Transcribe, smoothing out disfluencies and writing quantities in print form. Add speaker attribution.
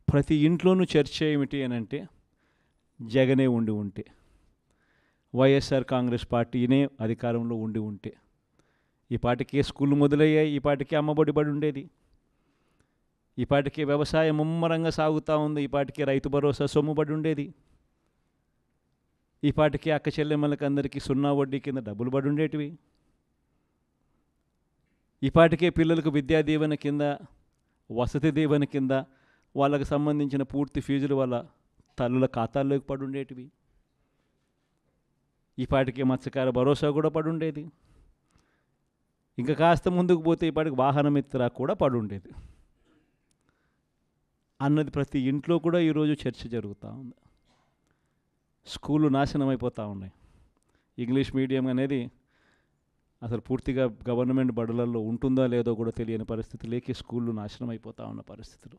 Speaker 1: ప్రతి ఇంట్లోనూ చర్చ ఏమిటి అని అంటే జగనే ఉండి ఉంటే, వైఎస్ఆర్ కాంగ్రెస్ పార్టీనే అధికారంలో ఉండి ఉంటే ఈ పాటికే స్కూళ్ళు మొదలయ్యాయి, ఈ పాటికే అమ్మఒడి బడి ఉండేది, ఈ పాటికే వ్యవసాయం ముమ్మరంగా సాగుతూ ఉంది, ఈ పాటికే రైతు భరోసా సొమ్ముబడి ఉండేది, ఈ పాటికే అక్క చెల్లెమ్మలకి అందరికీ 0 వడ్డీ కింద డబ్బులు పడి ఉండేటివి, ఈ పాటికే పిల్లలకు విద్యా దీవెన కింద వసతి దీవెన కింద వాళ్ళకు సంబంధించిన పూర్తి ఫీజులు వాళ్ళ తల్లుల ఖాతాల్లోకి పడి ఉండేటివి, ఈ పాటికే మత్స్యకార భరోసా కూడా పడి ఉండేది, ఇంకా కాస్త ముందుకు పోతే ఈ పాటికి వాహన మిత్ర కూడా పడి ఉండేది అన్నది ప్రతి ఇంట్లో కూడా ఈరోజు చర్చ జరుగుతూ ఉంది. స్కూళ్ళు నాశనం అయిపోతూ ఉన్నాయి. ఇంగ్లీష్ మీడియం అనేది అసలు పూర్తిగా గవర్నమెంట్ బడులలో ఉంటుందో లేదో కూడా తెలియని పరిస్థితులకి స్కూళ్ళు నాశనం అయిపోతూ ఉన్న పరిస్థితులు.